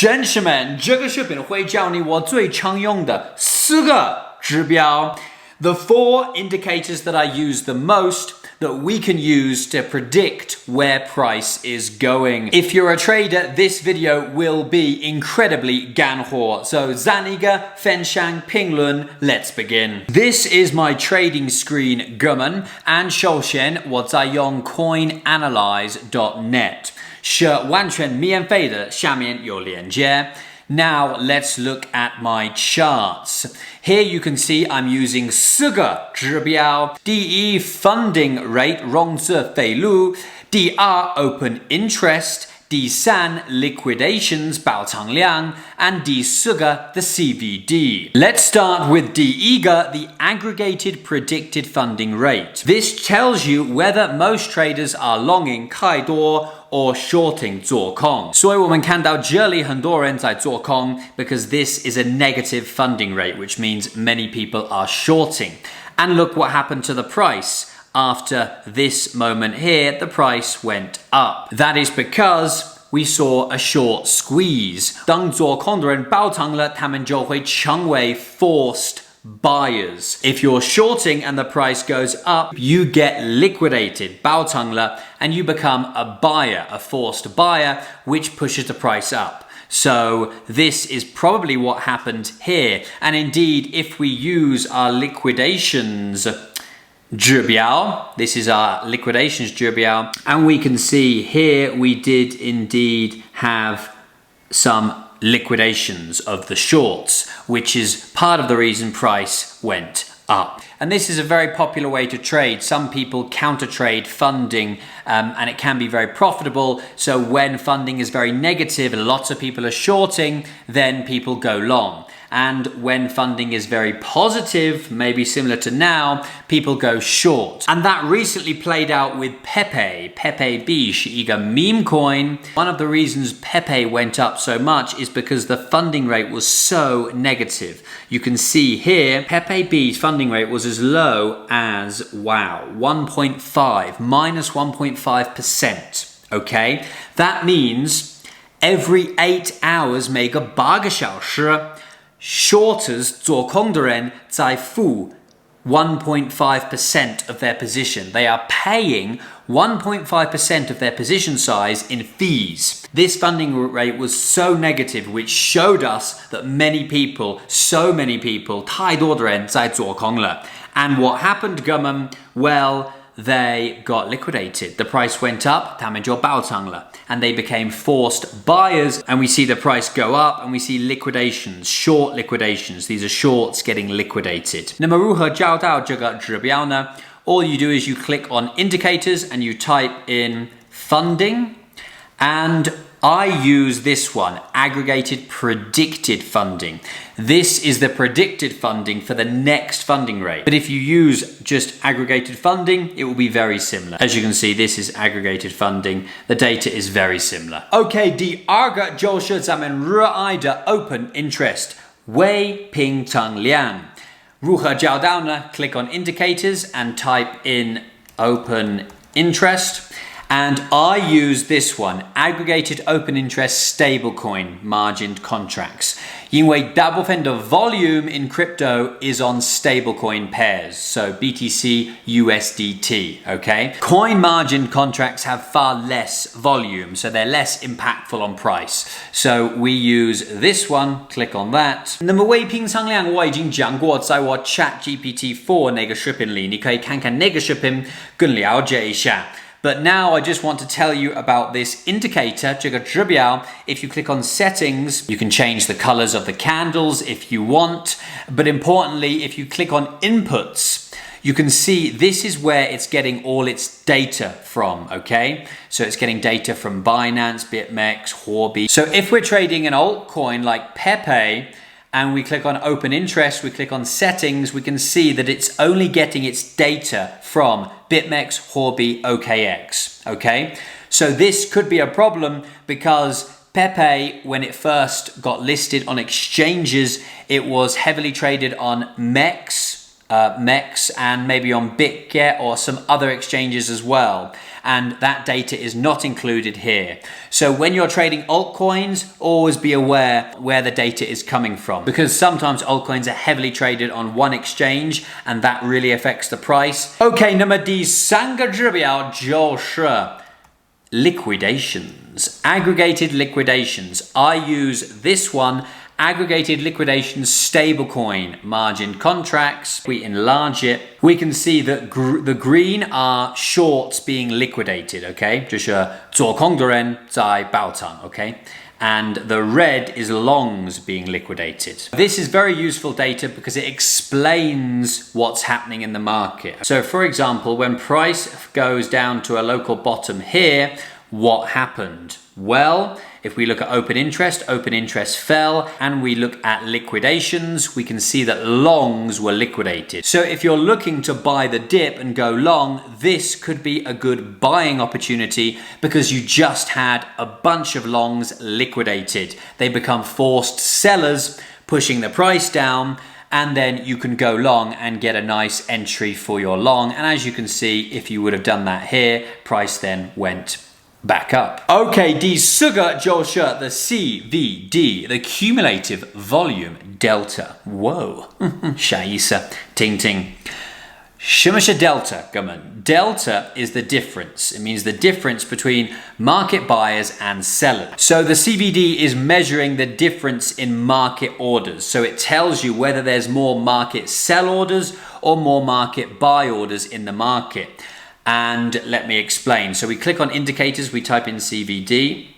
Gentlemen，这个视频会教你我最常用的4个指标 The 4 indicators that I use the most that we can use to predict where price is going. If you're a trader, this video will be incredibly 干货. So 赞一个分享评论 Let's begin. This is my trading screen 哥们 and 首先我在用 coinanalyze.net 是完全免费的，下面有链接。Now let's look at my charts. Here you can see I'm using 4个指标。第一 funding rate 融资费率，第二 open interest， 第三 liquidations 爆仓量 and 第四个 the CVD. Let's start with 第一个 the aggregated predicted funding rate. This tells you whether most traders are longing 开多or shorting 做空，所以我们看到这里很多人在做空 because this is a negative funding rate, which means many people are shorting. And look what happened to the price. After this moment here, the price went up. That is because we saw a short squeeze. 当做空的人爆仓了，他们就会成为 forced buyers. If you're shorting and the price goes up, you get liquidated, 爆仓了, and you become a buyer, a forced buyer, which pushes the price up. So this is probably what happened here. And indeed, if we use our liquidations 指标, this is our liquidations 指标, and we can see here we did indeed have some liquidations of the shorts, which is part of the reason price went up. And this is a very popular way to trade. Some people counter trade funding and it can be very profitable. So when funding is very negative and lots of people are shorting, then people go long. And when funding is very positive, maybe similar to now, people go short. And that recently played out with Pepe. Pepe B 是一个 meme coin. One of the reasons Pepe went up so much is because the funding rate was so negative. You can see here, Pepe B's funding rate was as low as, wow, 1.5, minus 1.5%. Okay? That means every 8 hours, 每个8个小时 shorters 做空的人在付 1.5% of their position. They are paying 1.5% of their position size in fees. This funding rate was so negative, which showed us that so many people, 太多的人在做空了. And what happened, 哥们? Well, they got liquidated. The price went up, 他们就爆仓了. And they became forced buyers. And we see the price go up and we see liquidations, short liquidations. These are shorts getting liquidated. 那么如何找到这个指标呢? All you do is you click on indicators and you type in funding. And I use this one, aggregated predicted funding. This is the predicted funding for the next funding rate. But if you use just aggregated funding, it will be very similar. As you can see, this is aggregated funding. The data is very similar. Okay, 第二个就是咱们热爱的 open interest, 未平仓量。如何找到呢? Click on indicators and type in open interest. And I use this one, aggregated open interest stablecoin margined contracts. 因为大部分的 volume in crypto is on stablecoin pairs, so BTC, USDT, okay? Coin margin contracts have far less volume, so they're less impactful on price. So we use this one, click on that. 那么未平仓量我已经讲过，在我 ChatGPT 4那个视频里，你可以看看那个视频，更了解一下。But now I just want to tell you about this indicator, 这个指标. If you click on settings, you can change the colors of the candles if you want. But importantly, if you click on inputs, you can see this is where it's getting all its data from, okay? So it's getting data from Binance, BitMEX, Huobi. So if we're trading an altcoin like Pepe, and we click on open interest, we click on settings, we can see that it's only getting its data from BitMEX, Huobi, OKX, okay? So this could be a problem because Pepe, when it first got listed on exchanges, it was heavily traded on MEX, MEX and maybe on BitGet or some other exchanges as well. And that data is not included here. So when you're trading altcoins, always be aware where the data is coming from, because sometimes altcoins are heavily traded on one exchange and that really affects the price. OK, 那么第三个指标就是 liquidations, aggregated liquidations. I use this one, aggregated liquidations stablecoin margin contracts. We enlarge it. We can see that the green are shorts being liquidated, okay? 就是做空的人在爆仓, okay? And the red is longs being liquidated. This is very useful data because it explains what's happening in the market. So for example, when price goes down to a local bottom here, what happened? Well, if we look at open interest fell, and we look at liquidations, we can see that longs were liquidated. So if you're looking to buy the dip and go long, this could be a good buying opportunity because you just had a bunch of longs liquidated. They become forced sellers, pushing the price down, and then you can go long and get a nice entry for your long. And as you can see, if you would have done that here, price then went back up. Okay, 第四个就是 the CVD, the cumulative volume delta. Whoa, 啥意思？听听。什么是 delta, 哥们？ Delta is the difference. It means the difference between market buyers and sellers. So the CVD is measuring the difference in market orders. So it tells you whether there's more market sell orders or more market buy orders in the market. And let me explain. So we click on indicators, we type in CVD.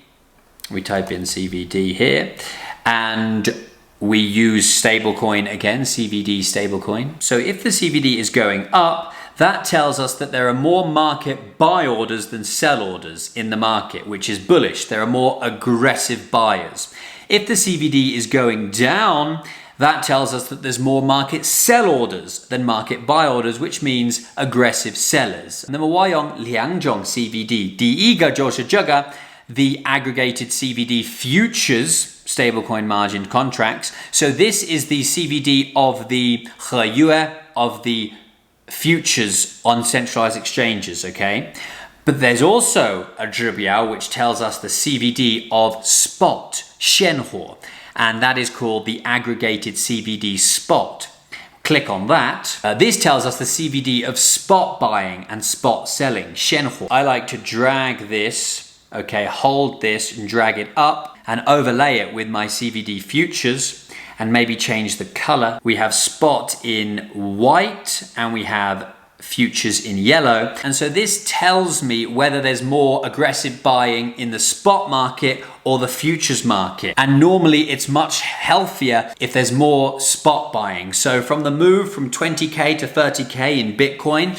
We type in CVD here. And we use stablecoin again, CVD stablecoin. So if the CVD is going up, that tells us that there are more market buy orders than sell orders in the market, which is bullish. There are more aggressive buyers. If the CVD is going down, that tells us that there's more market sell orders than market buy orders, which means aggressive sellers. 那么我用两种 CVD. 第一个就是这个 the aggregated CVD futures stablecoin margin contracts. So this is the CVD of the 合约 of the futures on centralized exchanges, okay? But there's also a 指标 which tells us the CVD of spot 现货. And that is called the aggregated CVD spot. Click on that. This tells us the CVD of spot buying and spot selling, 现货. I like to drag this, okay, hold this and drag it up and overlay it with my CVD futures and maybe change the color. We have spot in white and we have futures in yellow. And so this tells me whether there's more aggressive buying in the spot market or the futures market. And normally it's much healthier if there's more spot buying. So from the move from 20K to 30K in Bitcoin,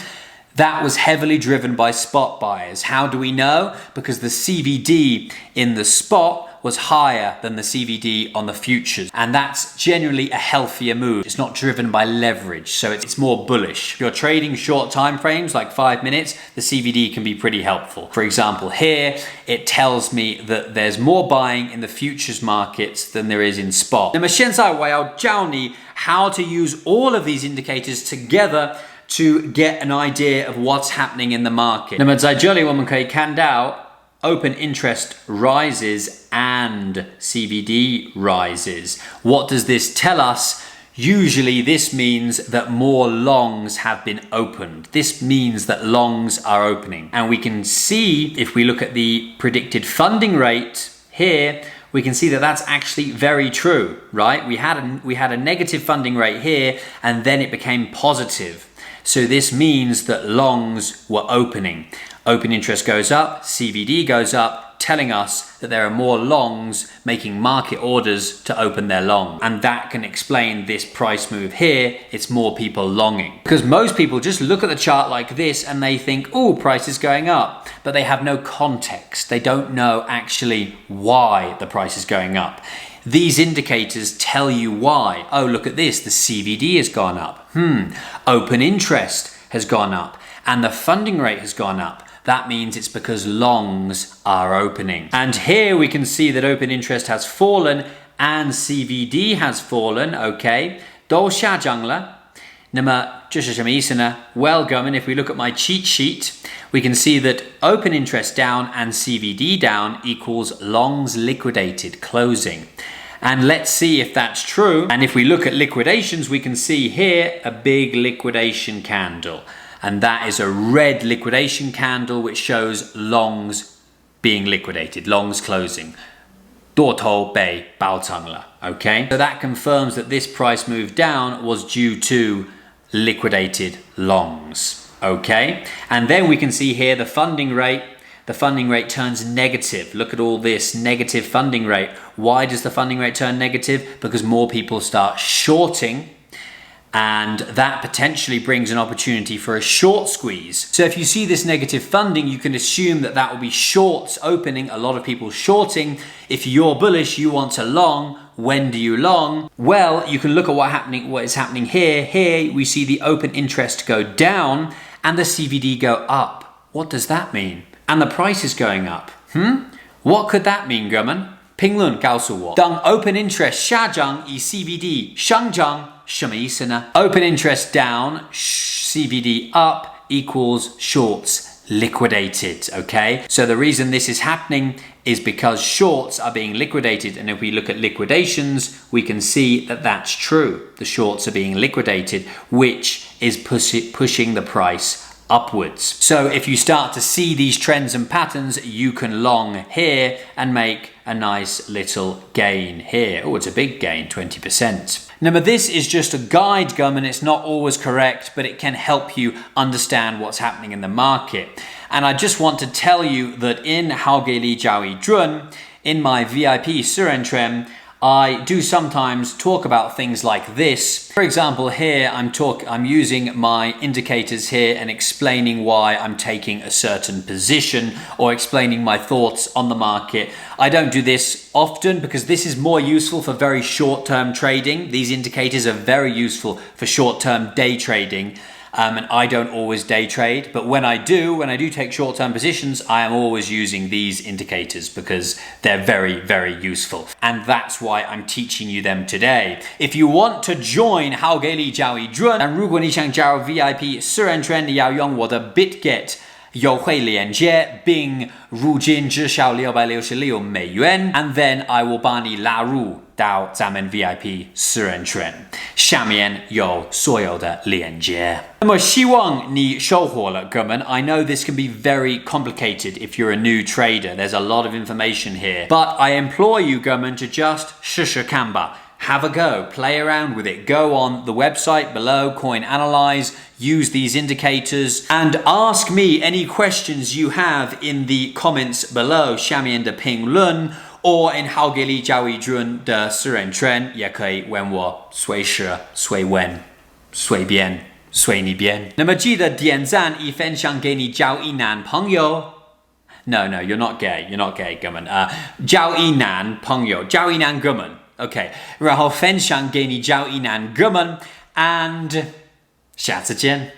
that was heavily driven by spot buyers. How do we know? Because the CVD in the spot was higher than the CVD on the futures. And that's generally a healthier move. It's not driven by leverage, so it's more bullish. If you're trading short time frames, like 5 minutes, the CVD can be pretty helpful. For example, here, it tells me that there's more buying in the futures markets than there is in spot. 那么现在我要教你 how to use all of these indicators together to get an idea of what's happening in the market. 那么在这里我们可以看到 open interest rises and CVD rises. What does this tell us? Usually this means that more longs have been opened. This means that longs are opening. And we can see, if we look at the predicted funding rate here, we can see that that's actually very true, right? We had a negative funding rate here and then it became positive. So this means that longs were opening. Open interest goes up, CVD goes up, telling us that there are more longs making market orders to open their long. And that can explain this price move here. It's more people longing. Because most people just look at the chart like this and they think, oh, price is going up. But they have no context. They don't know actually why the price is going up. These indicators tell you why. Oh, look at this, the CVD has gone up. Open interest has gone up and the funding rate has gone up. That means it's because longs are opening. And here we can see that open interest has fallen and CVD has fallen, okay? 都下降了.那么这是什么意思呢？ Well, Gurman, if we look at my cheat sheet, we can see that open interest down and CVD down equals longs liquidated closing. And let's see if that's true. And if we look at liquidations, we can see here a big liquidation candle. And that is a red liquidation candle which shows longs being liquidated, longs closing. 多头被爆仓了, okay? So that confirms that this price move down was due to liquidated longs, okay? And then we can see here the funding rate. The funding rate turns negative. Look at all this negative funding rate. Why does the funding rate turn negative? Because more people start shorting, and that potentially brings an opportunity for a short squeeze. So if you see this negative funding, you can assume that that will be shorts opening, a lot of people shorting. If you're bullish, you want to long. When do you long? Well, you can look at what is happening here. Here we see the open interest go down and the CVD go up. What does that mean? And the price is going up. What could that mean, Gurman? 评论告诉我。当 open interest 下涨，以 CVD 上涨，什么意思呢？ Open interest down, CVD up equals shorts liquidated, okay? So the reason this is happening is because shorts are being liquidated, and if we look at liquidations, we can see that that's true. The shorts are being liquidated, which is pushing the price upwards. So if you start to see these trends and patterns, you can long here and make a nice little gain here. Oh, it's a big gain, 20%. Now, this is just a guide, Gum, it's not always correct, but it can help you understand what's happening in the market. And I just want to tell you that in 郝给力交易军, in my VIP 私人群, I do sometimes talk about things like this. For example, here I'm using my indicators here and explaining why I'm taking a certain position or explaining my thoughts on the market. I don't do this often because this is more useful for very short-term trading. These indicators are very useful for short-term day trading. And I don't always day trade, but when I do take short-term positions, I am always using these indicators because they're very, very useful. And that's why I'm teaching you them today. If you want to join 郝给力交易军，但如果你想加入 VIP 私人圈，你要用我的 BitGet 优惠链接，并入金至少666美元 and then I will 把你拉入到咱们 VIP 私人圈，下面有所有的链接。那么希望你收获了，哥们。I know this can be very complicated if you're a new trader. There's a lot of information here, but I implore you, 哥们, to just 试试看吧。Have a go, play around with it. Go on the website below, Coin Analyze, use these indicators, and ask me any questions you have in the comments below, 下面的评论 or in 郝给力交易军的私人圈，也可以问我随时随问随便随你便。那么记得点赞以分享给你交易男朋友。No, you're not gay, 哥们。交易男朋友，交易男哥们。Okay, 然后分享给你交易男哥们 and 下次见。